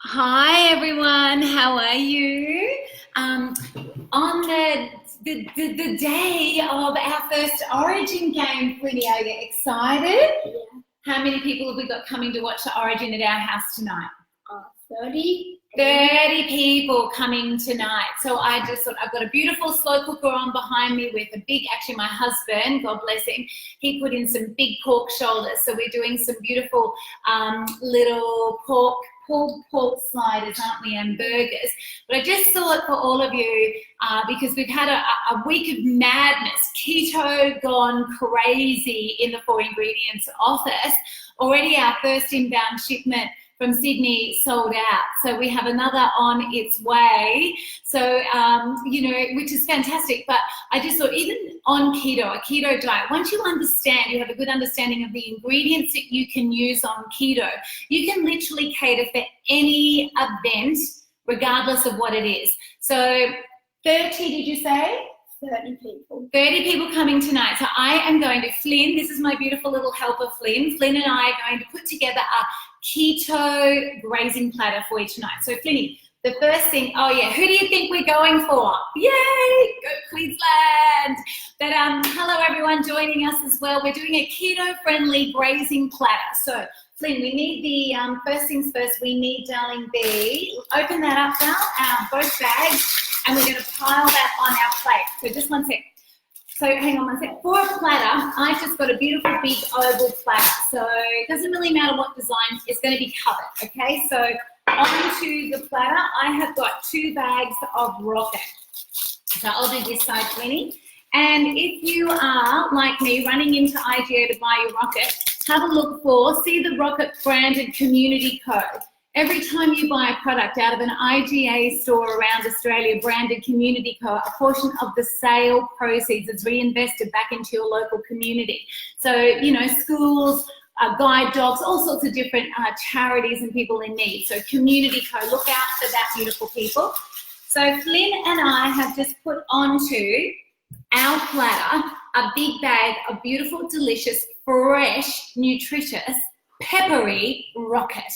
Hi everyone, how are you? On the day of our first Origin game, Flinny, are you excited? Yeah. How many people have we got coming to watch the Origin at our house tonight? 30. 30 people coming tonight. So I just thought, I've got a beautiful slow cooker on behind me with a big, actually my husband, God bless him, he put in some big pork shoulders. So we're doing some beautiful little pulled pork sliders, aren't we, and burgers. But I just thought for all of you, because we've had a week of madness, keto gone crazy in the 4 ingredients office. Already our first inbound shipment from Sydney sold out. So we have another on its way. So, which is fantastic. But I just thought even on keto, a keto diet, once you understand, you have a good understanding of the ingredients that you can use on keto, you can literally cater for any event, regardless of what it is. So 30, did you say? 30 people. 30 people coming tonight. So I am going to, Flynn, this is my beautiful little helper, Flynn. Flynn and I are going to put together a keto grazing platter for you tonight. So Flinny, the first thing, oh yeah, who do you think we're going for? Yay, go Queensland. But hello everyone joining us as well. We're doing a keto-friendly grazing platter. So Flynn, we need the, first things first, we need, darling B, open that up now, both bags, and we're going to pile that on our plate. So just one sec. So hang on one sec. For a platter, I've just got a beautiful big oval platter. So it doesn't really matter what design, it's going to be covered, okay? So onto the platter, I have got 2 bags of rocket. So I'll do this side, Flinny. And if you are, like me, running into IGA to buy your rocket, have a look for, see the rocket branded community code. Every time you buy a product out of an IGA store around Australia, branded community code, a portion of the sale proceeds is reinvested back into your local community. So, you know, schools, guide dogs, all sorts of different charities and people in need. So community code, look out for that, beautiful people. So Flynn and I have just put onto our platter a big bag of beautiful, delicious, fresh, nutritious, peppery rocket.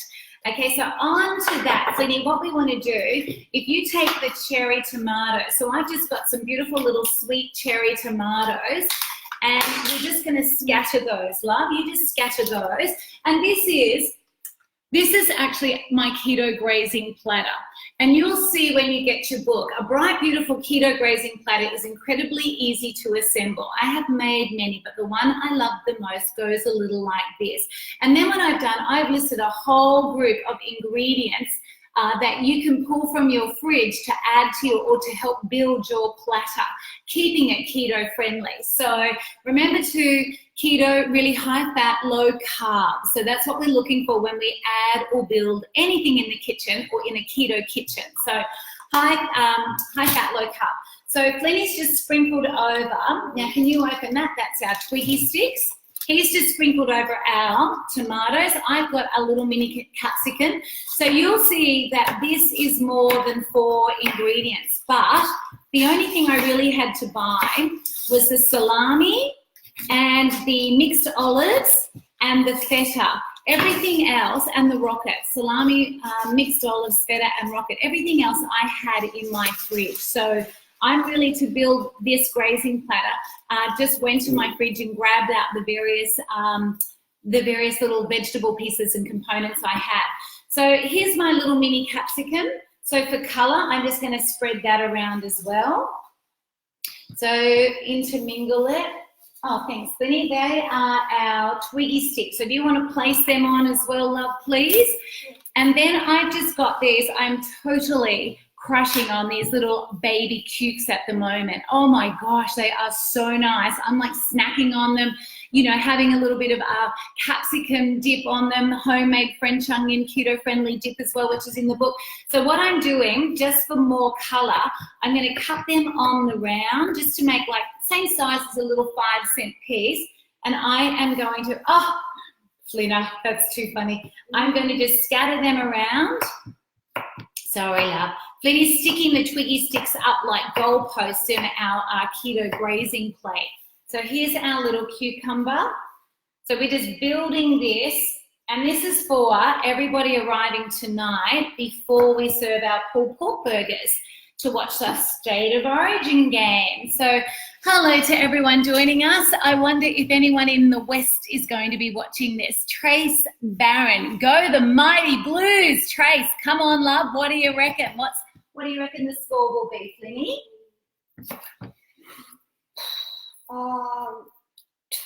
Okay, so on to that, Flinny, what we want to do, if you take the cherry tomatoes, so I've just got some beautiful little sweet cherry tomatoes, and we're just going to scatter those, love. You just scatter those. And this is actually my keto grazing platter. And you'll see when you get your book, a bright, beautiful keto grazing platter is incredibly easy to assemble. I have made many, but the one I love the most goes a little like this. And then what I've done, I've listed a whole group of ingredients that you can pull from your fridge to add to your, or to help build your platter, keeping it keto friendly. So remember to keto, really high fat, low carb. So that's what we're looking for when we add or build anything in the kitchen or in a keto kitchen. So high fat, low carb. So Flinny's just sprinkled over. Now can you open that? That's our Twiggy sticks. He's just sprinkled over our tomatoes. I've got a little mini capsicum. So you'll see that this is more than 4 ingredients, but the only thing I really had to buy was the salami and the mixed olives and the feta. Everything else, and the rocket, salami, mixed olives, feta and rocket, everything else I had in my fridge. So I'm really, to build this grazing platter, just went to my fridge and grabbed out the various little vegetable pieces and components I had. So here's my little mini capsicum. So for color, I'm just going to spread that around as well. So intermingle it. Oh, thanks, Benny. They are our Twiggy sticks. So do you want to place them on as well, love, please? And then I've just got these. I'm totally crushing on these little baby cukes at the moment. Oh my gosh, they are so nice. I'm like snacking on them, you know, having a little bit of a capsicum dip on them, homemade French onion keto-friendly dip as well, which is in the book. So what I'm doing, just for more color, I'm going to cut them on the round just to make like same size as a little 5-cent piece. And I am going to, oh, Flina, that's too funny. I'm going to just scatter them around. Sorry, love. Flinny's sticking the Twiggy sticks up like goalposts in our keto grazing plate. So here's our little cucumber. So we're just building this And this is for everybody arriving tonight before we serve our pulled pork burgers to watch the State of Origin game. So hello to everyone joining us. I wonder if anyone in the West is going to be watching this. Trace Barron, go the Mighty Blues. Trace, come on, love. What do you reckon? What do you reckon the score will be, Flinny?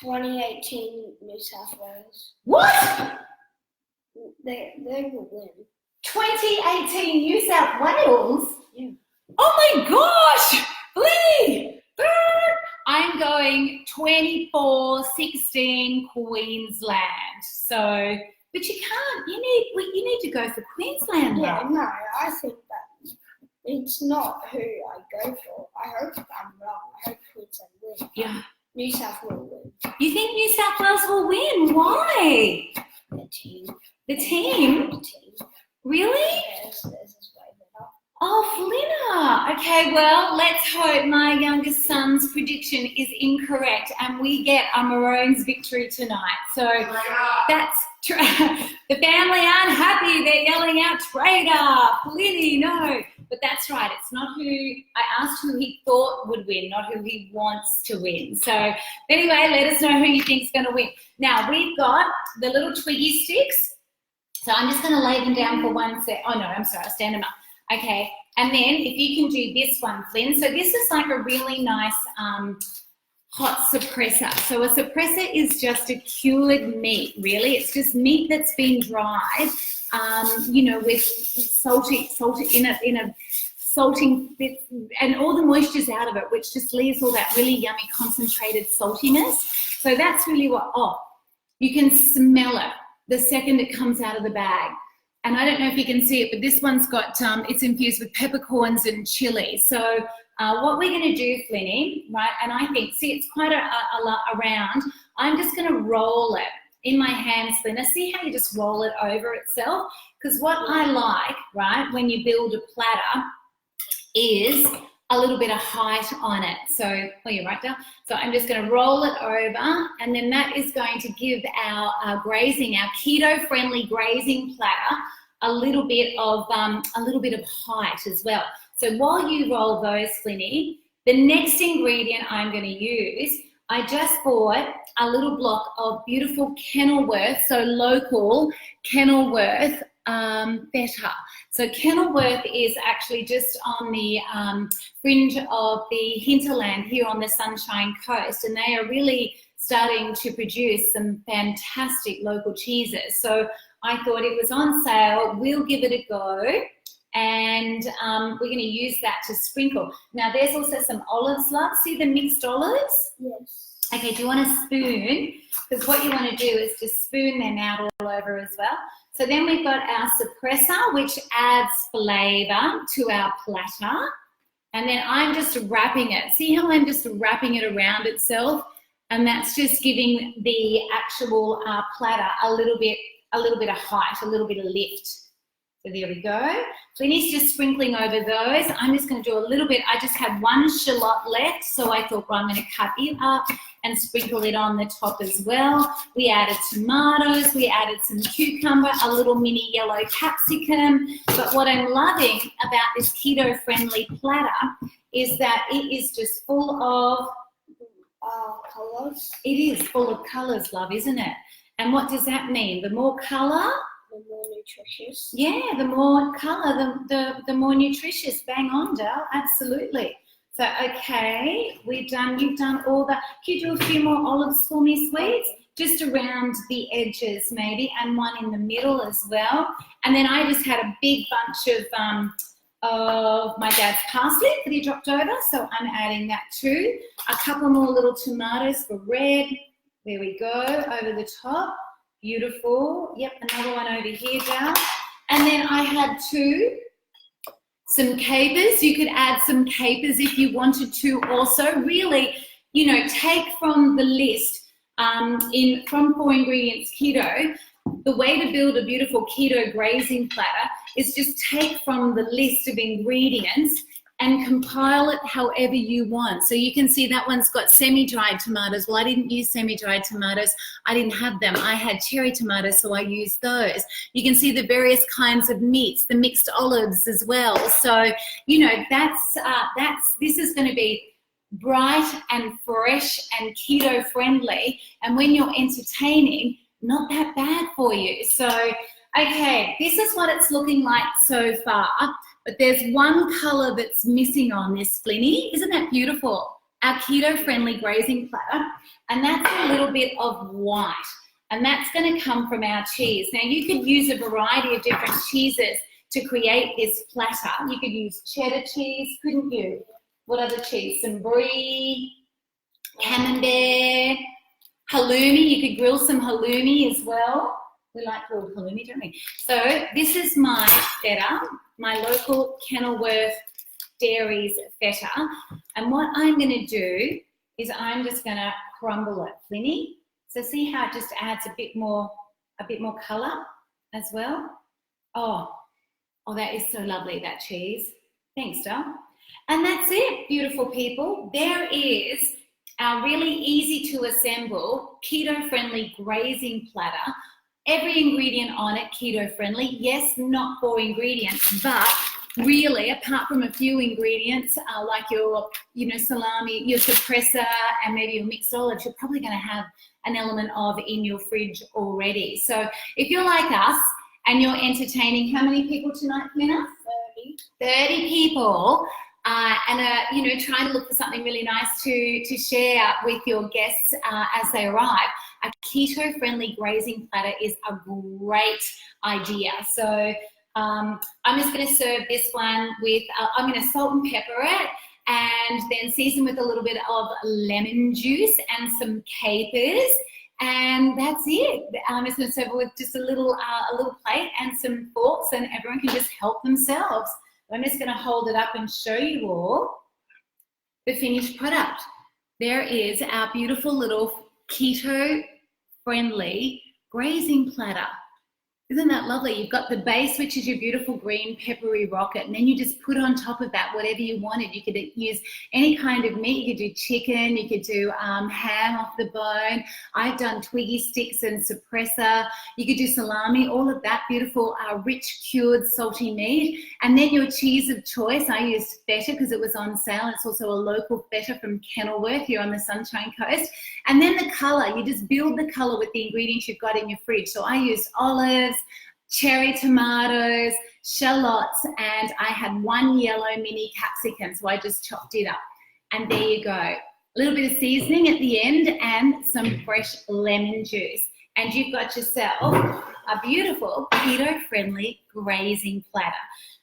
2018 New South Wales. What? They will win. 2018 New South Wales? Yeah. Oh my gosh! Flinny! I'm going 24-16 Queensland. So, but you can't. You need to go for Queensland. Yeah, love. no, I think that it's not who I go for. I hope I'm wrong. I hope Queensland win. Yeah. New South will win. You think New South Wales will win? Why? The team. The team? The team. Really? Yes, this is way better. Oh, Flinna. Okay, well, let's hope my youngest son's prediction is incorrect and we get a Maroons victory tonight. So that's the family aren't happy. They're yelling out, traitor, Flinny, no. But that's right. It's not who I asked who he thought would win, not who he wants to win. So anyway, let us know who you think's going to win. Now, we've got the little twiggy sticks. So I'm just going to lay them down for 1 sec. Oh, no, I'm sorry. I'll stand them up. Okay. And then if you can do this one, Flynn. So this is like a really nice hot suppressor. So a suppressor is just a cured meat, really. It's just meat that's been dried, with salting in a salting bit, and all the moisture's out of it, which just leaves all that really yummy concentrated saltiness. So that's really you can smell it the second it comes out of the bag. And I don't know if you can see it, but this one's got, it's infused with peppercorns and chili. So what we're going to do, Flinny, right, and I think, see, it's quite a lot around. I'm just going to roll it in my hands, Flinna. See how you just roll it over itself? Because what I like, right, when you build a platter is a little bit of height on it. So, you're right, Dale. So I'm just going to roll it over, and then that is going to give our keto-friendly grazing platter a little bit of height as well. So while you roll those, Flinny, the next ingredient I'm going to use, I just bought a little block of beautiful Kenilworth, so local Kenilworth better. So Kenilworth is actually just on the fringe of the hinterland here on the Sunshine Coast, and they are really starting to produce some fantastic local cheeses. So I thought it was on sale. We'll give it a go, and we're going to use that to sprinkle. Now there's also some olives, love. See the mixed olives? Yes. Okay, do you want a spoon? Because what you want to do is just spoon them out all over as well. So then we've got our suppressor, which adds flavour to our platter. And then I'm just wrapping it. See how I'm just wrapping it around itself? And that's just giving the actual platter a little bit of height, a little bit of lift. So there we go. Flinny's just sprinkling over those. I'm just going to do a little bit. I just had one shallot left, so I thought, well, I'm going to cut it up and sprinkle it on the top as well. We added tomatoes, we added some cucumber, a little mini yellow capsicum. But what I'm loving about this keto-friendly platter is that it is just full of colours. It is full of colours, love, isn't it? And what does that mean? The more colour, the more nutritious. Yeah, the more colour, the more nutritious. Bang on, Dal. Absolutely. So, okay, you've done all that. Could you do a few more olives for me, sweets? Just around the edges maybe, and one in the middle as well. And then I just had a big bunch of my dad's parsley that he dropped over, so I'm adding that too. A couple more little tomatoes for red. There we go, over the top. Beautiful. Yep, another one over here, Dal. And then I had some capers. You could add some capers if you wanted to also. Really, take from the list from 4 ingredients keto. The way to build a beautiful keto grazing platter is just take from the list of ingredients and compile it however you want. So you can see that one's got semi-dried tomatoes. Well, I didn't use semi-dried tomatoes. I didn't have them. I had cherry tomatoes, so I used those. You can see the various kinds of meats, the mixed olives as well. So, you know, this is going to be bright and fresh and keto friendly. And when you're entertaining, not that bad for you. So, okay, this is what it's looking like so far. But there's one color that's missing on this, Flinny. Isn't that beautiful? Our keto-friendly grazing platter. And that's a little bit of white. And that's going to come from our cheese. Now, you could use a variety of different cheeses to create this platter. You could use cheddar cheese, couldn't you? What other cheese? Some brie, camembert, halloumi. You could grill some halloumi as well. We like grilled halloumi, don't we? So this is my feta, my local Kenilworth Dairies feta. And what I'm going to do is I'm just going to crumble it, Flinny. So see how it just adds a bit more colour as well. Oh, that is so lovely, that cheese. Thanks, Del. And that's it, beautiful people. There is our really easy to assemble keto-friendly grazing platter. Every ingredient on it keto friendly. Yes, not 4 ingredients, but really, apart from a few ingredients like your, salami, your suppressor, and maybe your mixed olives, you're probably going to have an element of in your fridge already. So if you're like us and you're entertaining, how many people tonight, Lena? 30 people. And trying to look for something really nice to share with your guests as they arrive. A keto-friendly grazing platter is a great idea. So I'm just going to serve this one with, I'm going to salt and pepper it, and then season with a little bit of lemon juice and some capers. And that's it. I'm just going to serve it with just a little plate and some forks, and everyone can just help themselves. I'm just going to hold it up and show you all the finished product. There is our beautiful little keto-friendly grazing platter. Isn't that lovely? You've got the base, which is your beautiful green peppery rocket, and then you just put on top of that whatever you wanted. You could use any kind of meat. You could do chicken, you could do ham off the bone. I've done twiggy sticks and suppressor. You could do salami, all of that beautiful, rich, cured, salty meat. And then your cheese of choice. I used feta because it was on sale. It's also a local feta from Kenilworth here on the Sunshine Coast. And then the color, you just build the color with the ingredients you've got in your fridge. So I used olives, cherry tomatoes, shallots, and I had 1 yellow mini capsicum, so I just chopped it up. And there you go. A little bit of seasoning at the end and some fresh lemon juice. And you've got yourself a beautiful keto-friendly grazing platter.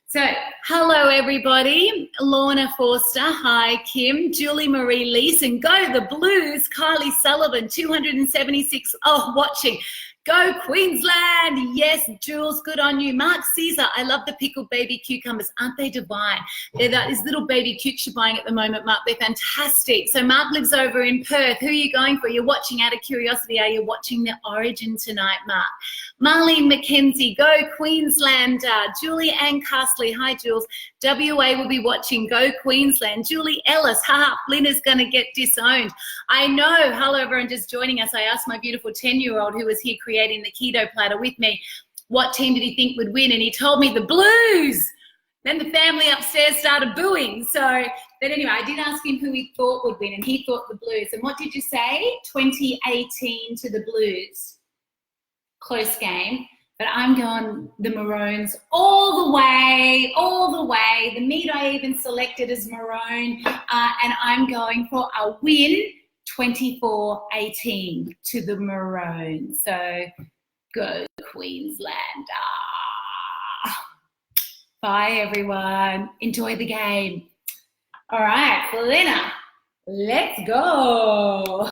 So, hello everybody. Lorna Forster, hi Kim, Julie Marie Leeson, go the Blues, Kylie Sullivan, 276, watching. Go Queensland! Yes, Jules, good on you. Mark Caesar, I love the pickled baby cucumbers. Aren't they divine? They're these little baby cukes you're buying at the moment, Mark. They're fantastic. So Mark lives over in Perth. Who are you going for? You're watching out of curiosity. Are you watching the Origin tonight, Mark? Marlene McKenzie, go Queenslander. Julie Ann Castley, hi Jules. WA will be watching, go Queensland. Julie Ellis, haha, Flynn is going to get disowned. I know, hello everyone just joining us. I asked my beautiful 10-year-old who was here creating the keto platter with me, what team did he think would win? And he told me the Blues. Then the family upstairs started booing. So, but anyway, I did ask him who he thought would win, and he thought the Blues. And what did you say? 2018 to the Blues. Close game. But I'm going the Maroons all the way, all the way. The meat I even selected is maroon. And I'm going for a win, 24-18 to the Maroons. So go Queensland. Bye, everyone. Enjoy the game. All right, Selena, let's go.